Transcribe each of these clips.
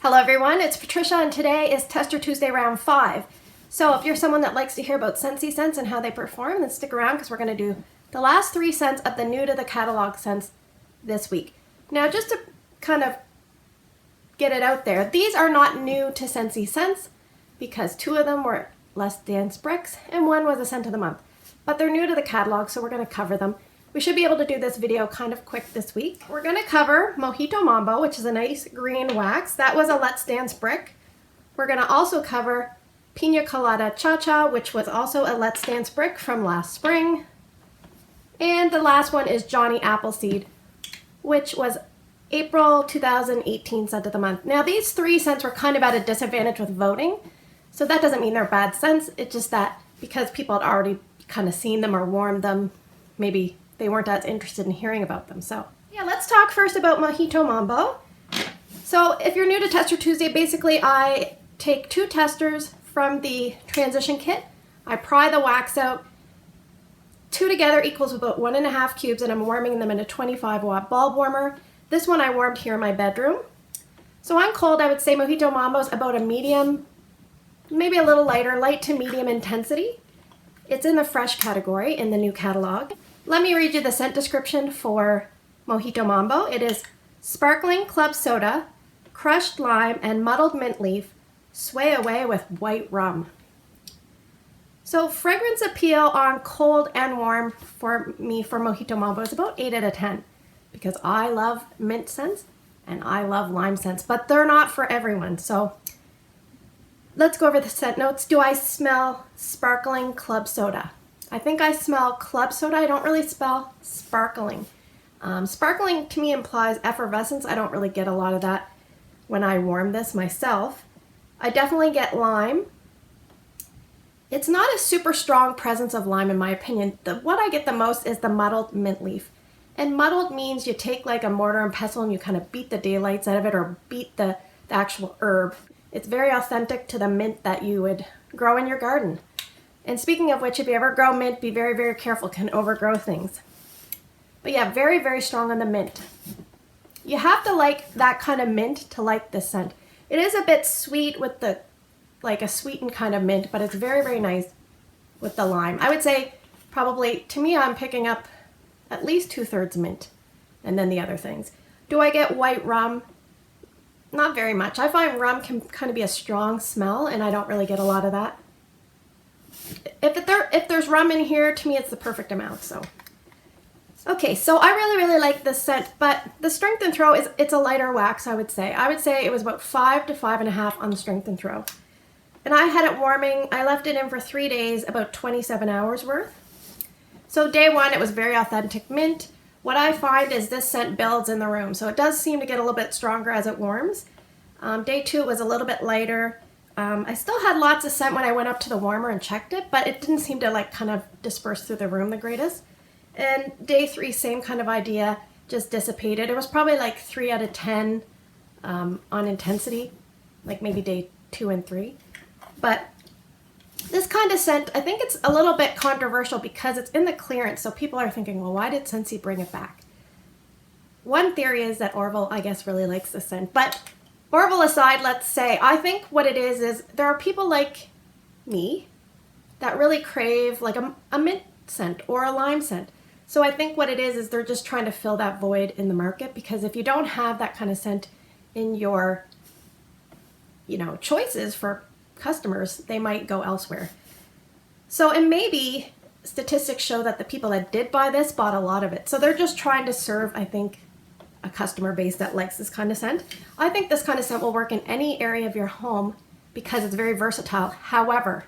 Hello everyone, it's Patricia and today is Tester Tuesday round 5. So if you're someone that likes to hear about Scentsy scents and how they perform, then stick around because we're going to do the last 3 scents of the new to the catalog scents this week. Now just to kind of get it out there, these are not new to Scentsy scents because 2 of them were Let's Dance Bricks and 1 was a scent of the month. But they're new to the catalog, so we're going to cover them. We should be able to do this video kind of quick this week. We're going to cover Mohito Mambo, which is a nice green wax. That was a Let's Dance Brick. We're going to also cover Pina Colada Cha-Cha, which was also a Let's Dance Brick from last spring. And the last one is Johnny Appleseed, which was April 2018 scent of the month. Now these 3 scents were kind of at a disadvantage with voting, so that doesn't mean they're bad scents. It's just that because people had already kind of seen them or warmed them, maybe they weren't as interested in hearing about them. So yeah, let's talk first about Mohito Mambo. So if you're new to Tester Tuesday, basically I take 2 testers from the transition kit. I pry the wax out. 2 together equals about 1.5 cubes, and I'm warming them in a 25-watt bulb warmer. This one I warmed here in my bedroom. So on cold, I would say Mohito Mambo is about a medium, maybe a little lighter, light to medium intensity. It's in the fresh category in the new catalog. Let me read you the scent description for Mohito Mambo. It is sparkling club soda, crushed lime, and muddled mint leaf sway away with white rum. So fragrance appeal on cold and warm for me for Mohito Mambo is about 8 out of 10 because I love mint scents and I love lime scents, but they're not for everyone. So let's go over the scent notes. Do I smell sparkling club soda? I think I smell club soda. I don't really smell sparkling. Sparkling to me implies effervescence. I don't really get a lot of that when I warm this myself. I definitely get lime. It's not a super strong presence of lime in my opinion. What I get the most is the muddled mint leaf. And muddled means you take like a mortar and pestle and you kind of beat the daylights out of it or beat the actual herb. It's very authentic to the mint that you would grow in your garden. And speaking of which, if you ever grow mint, be very, very careful. It can overgrow things. But yeah, very, very strong on the mint. You have to like that kind of mint to like this scent. It is a bit sweet with the, like a sweetened kind of mint, but it's very, very nice with the lime. I would say probably, to me, I'm picking up at least 2/3 mint and then the other things. Do I get white rum? Not very much. I find rum can kind of be a strong smell and I don't really get a lot of that. If there's rum in here, to me it's the perfect amount. So okay, so I really like this scent, but the strength and throw it's a lighter wax. I would say it was about 5 to 5.5 on the strength and throw, and I had it warming. I left it in for 3 days, about 27 hours worth. So day 1 it was very authentic mint. What I find is this scent builds in the room, so it does seem to get a little bit stronger as it warms. Day 2 it was a little bit lighter. I still had lots of scent when I went up to the warmer and checked it, but it didn't seem to like kind of disperse through the room the greatest. And day 3, same kind of idea, just dissipated. It was probably like 3 out of 10 on intensity, like maybe day 2 and 3. But this kind of scent, I think it's a little bit controversial because it's in the clearance, so people are thinking, well, why did Scentsy bring it back? One theory is that Orville, I guess, really likes the scent, but Orville aside, let's say, I think what it is there are people like me that really crave like a mint scent or a lime scent. So I think what it is they're just trying to fill that void in the market, because if you don't have that kind of scent in your, choices for customers, they might go elsewhere. So, and maybe statistics show that the people that did buy this bought a lot of it. So they're just trying to serve, I think, a customer base that likes this kind of scent. I think this kind of scent will work in any area of your home because it's very versatile. However,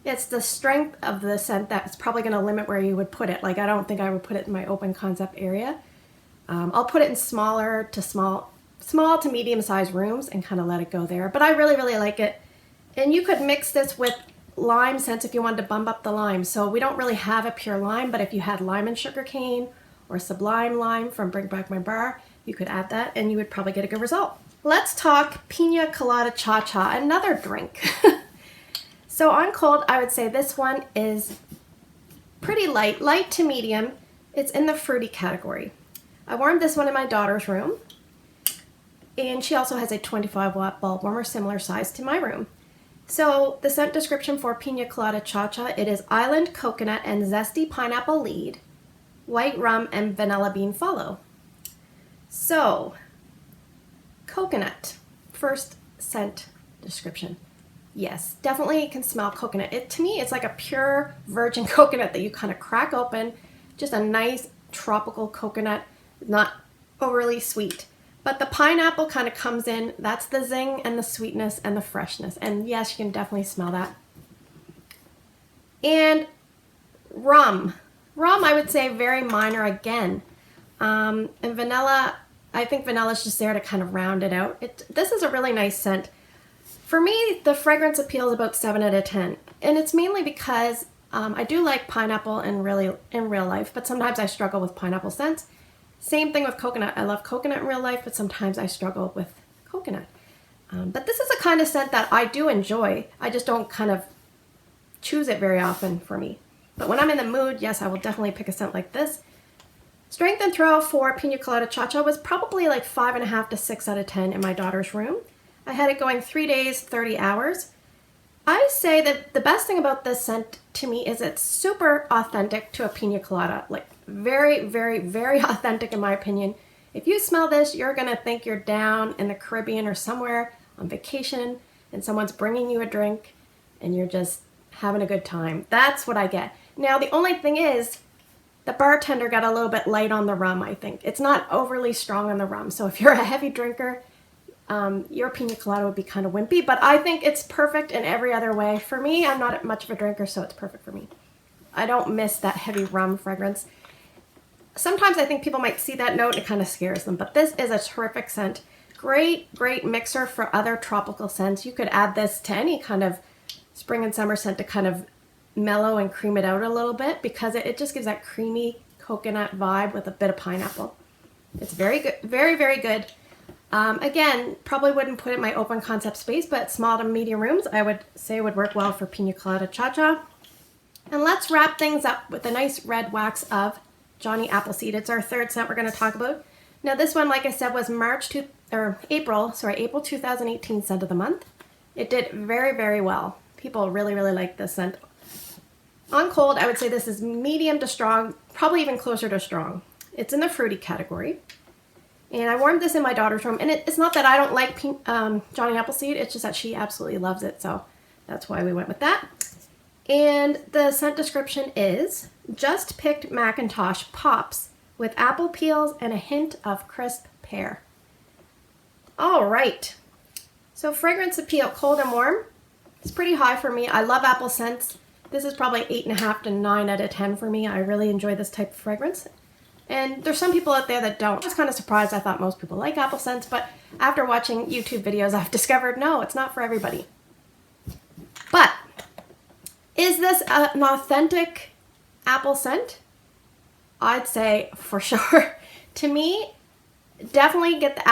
it's the strength of the scent that's probably going to limit where you would put it. Like, I don't think I would put it in my open concept area. I'll put it in small to medium sized rooms and kind of let it go there. But I really like it. And you could mix this with lime scents if you wanted to bump up the lime. So we don't really have a pure lime, but if you had lime and sugarcane or sublime lime from Bring Back My Bar, you could add that and you would probably get a good result. Let's talk Pina Colada Cha-Cha, another drink. So on cold, I would say this one is pretty light to medium. It's in the fruity category. I warmed this one in my daughter's room. And she also has a 25-watt bulb warmer, similar size to my room. So the scent description for Pina Colada Cha-Cha, it is island coconut and zesty pineapple lead, white rum and vanilla bean follow. So, coconut, first scent description. Yes, definitely can smell coconut. To me, it's like a pure virgin coconut that you kind of crack open. Just a nice tropical coconut, not overly sweet. But the pineapple kind of comes in. That's the zing and the sweetness and the freshness. And yes, you can definitely smell that. And rum. Rum, I would say very minor again. And vanilla, I think vanilla is just there to kind of round it out. This is a really nice scent. For me, the fragrance appeal is about 7 out of 10. And it's mainly because I do like pineapple in real life, but sometimes I struggle with pineapple scents. Same thing with coconut. I love coconut in real life, but sometimes I struggle with coconut. But this is a kind of scent that I do enjoy. I just don't kind of choose it very often for me. But when I'm in the mood, yes, I will definitely pick a scent like this. Strength and throw for Pina Colada Cha-Cha was probably like 5.5 to 6 out of 10 in my daughter's room. I had it going 3 days, 30 hours. I say that the best thing about this scent to me is it's super authentic to a pina colada. Like very, very, very authentic in my opinion. If you smell this, you're gonna think you're down in the Caribbean or somewhere on vacation and someone's bringing you a drink and you're just having a good time. That's what I get. Now the only thing is, the bartender got a little bit light on the rum, I think. It's not overly strong on the rum. So if you're a heavy drinker, your pina colada would be kind of wimpy, but I think it's perfect in every other way. For me, I'm not much of a drinker, so it's perfect for me. I don't miss that heavy rum fragrance. Sometimes I think people might see that note and it kind of scares them, but this is a terrific scent. Great, great mixer for other tropical scents. You could add this to any kind of spring and summer scent to kind of mellow and cream it out a little bit because it just gives that creamy coconut vibe with a bit of pineapple. It's very good, very, very good. Again, probably wouldn't put it in my open concept space, but small to medium rooms, I would say would work well for Pina Colada Cha-Cha. And let's wrap things up with a nice red wax of Johnny Appleseed. It's our third scent we're going to talk about. Now this one, like I said, was April 2018 scent of the month. It did very, very well. People really, really like this scent. On cold, I would say this is medium to strong, probably even closer to strong. It's in the fruity category. And I warmed this in my daughter's room. And it's not that I don't like Johnny Appleseed, it's just that she absolutely loves it. So that's why we went with that. And the scent description is, just picked MACINTOSH pops with apple peels and a hint of crisp pear. All right. So fragrance appeal, cold and warm. It's pretty high for me. I love apple scents. This is probably 8.5 to 9 out of 10 for me. I really enjoy this type of fragrance. And there's some people out there that don't. I was kind of surprised. I thought most people like apple scents, but after watching YouTube videos, I've discovered no, it's not for everybody. But is this an authentic apple scent? I'd say for sure. To me, definitely get the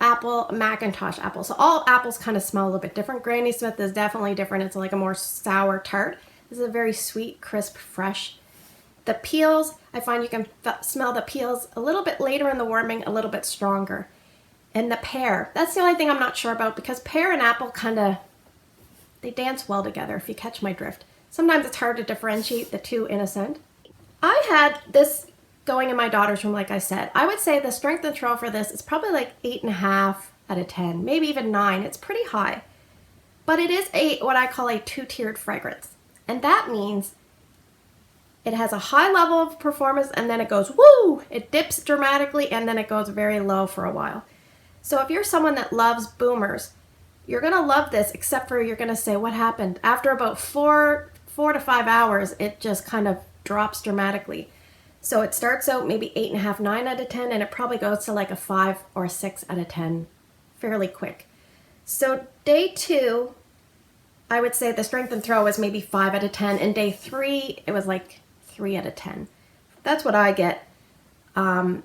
apple MACINTOSH apple. So all apples kind of smell a little bit different. Granny Smith is definitely different. It's like a more sour tart. This is a very sweet, crisp, fresh. The peels, I find you can smell the peels a little bit later in the warming, a little bit stronger. And the pear, that's the only thing I'm not sure about because pear and apple kind of, they dance well together if you catch my drift. Sometimes it's hard to differentiate the two in a scent. I had this going in my daughter's room, like I said. I would say the strength and throw for this is probably like 8.5 out of 10, maybe even 9. It's pretty high. But it is what I call a two-tiered fragrance. And that means it has a high level of performance and then it goes woo! It dips dramatically and then it goes very low for a while. So if you're someone that loves boomers, you're going to love this, except for you're going to say, what happened? After about 4 to 5 hours, it just kind of drops dramatically. So it starts out maybe 8.5, 9 out of 10, and it probably goes to like a 5 or 6 out of 10 fairly quick. So day 2, I would say the strength and throw was maybe 5 out of 10, and day 3, it was like 3 out of 10. That's what I get. I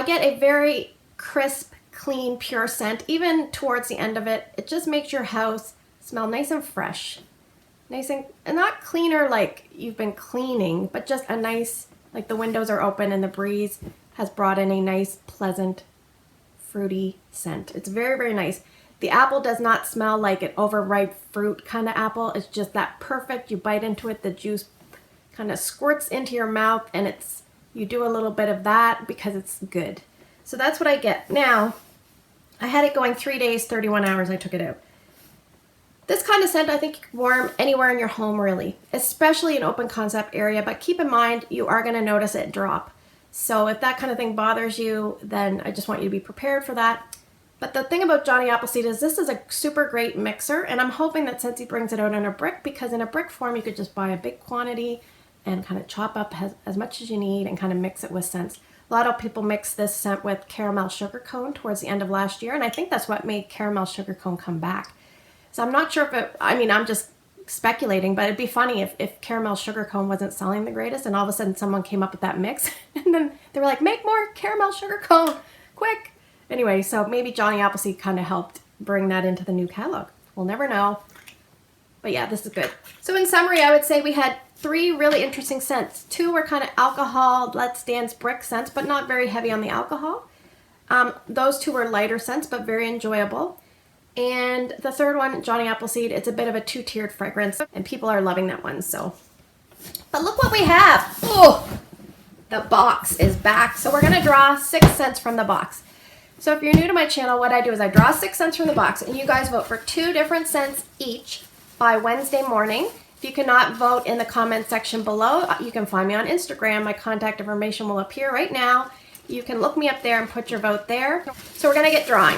get a very crisp, clean, pure scent. Even towards the end of it, it just makes your house smell nice and fresh. Nice and not cleaner like you've been cleaning, but just a nice, like the windows are open and the breeze has brought in a nice, pleasant, fruity scent. It's very, very nice. The apple does not smell like an overripe fruit kind of apple. It's just that perfect. You bite into it, the juice kind of squirts into your mouth, and you do a little bit of that because it's good. So that's what I get. Now, I had it going 3 days, 31 hours, I took it out. This kind of scent I think you can warm anywhere in your home really, especially an open concept area, but keep in mind you are going to notice it drop. So if that kind of thing bothers you, then I just want you to be prepared for that. But the thing about Johnny Appleseed is this is a super great mixer, and I'm hoping that Scentsy brings it out in a brick, because in a brick form you could just buy a big quantity and kind of chop up as much as you need and kind of mix it with scents. A lot of people mix this scent with caramel sugarcone towards the end of last year, and I think that's what made caramel sugarcone come back. So I'm not sure if I'm just speculating, but it'd be funny if caramel sugarcone wasn't selling the greatest and all of a sudden someone came up with that mix and then they were like, make more caramel sugarcone, quick. Anyway, so maybe Johnny Appleseed kind of helped bring that into the new catalog. We'll never know. But yeah, this is good. So in summary, I would say we had 3 really interesting scents. 2 were kind of alcohol, let's dance brick scents, but not very heavy on the alcohol. Those 2 were lighter scents, but very enjoyable. And the third one, Johnny Appleseed, it's a bit of a 2-tiered fragrance, and people are loving that one, so. But look what we have. Oh, the box is back. So we're gonna draw 6 scents from the box. So if you're new to my channel, what I do is I draw 6 scents from the box, and you guys vote for 2 different scents each by Wednesday morning. If you cannot vote in the comment section below, you can find me on Instagram. My contact information will appear right now. You can look me up there and put your vote there. So we're gonna get drawing.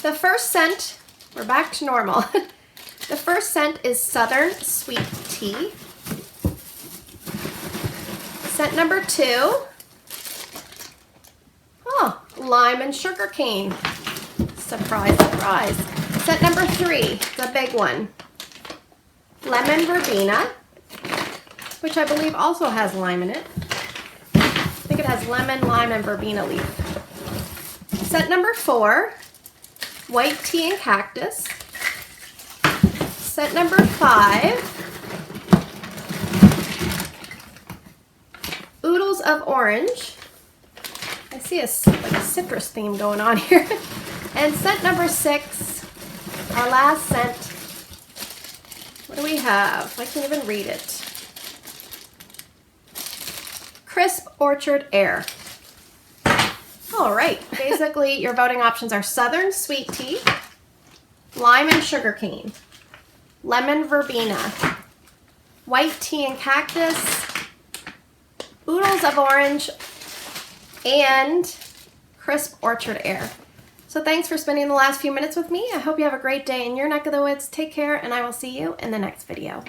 The first scent, we're back to normal. The first scent is Southern Sweet Tea. Scent number 2, oh, Lime and Sugarcane. Surprise, surprise. Scent number 3, it's a big one. Lemon Verbena, which I believe also has lime in it. I think it has lemon, lime, and verbena leaf. Scent number 4, White Tea and Cactus. Scent number 5, Oodles of Orange. I see like a citrus theme going on here. And scent number 6, our last scent. What do we have? I can't even read it. Crisp Orchard Air. All right, basically your voting options are Southern Sweet Tea, Lime and Sugarcane, Lemon Verbena, White Tea and Cactus, Oodles of Orange, and Crisp Orchard Air. So thanks for spending the last few minutes with me. I hope you have a great day in your neck of the woods. Take care, and I will see you in the next video.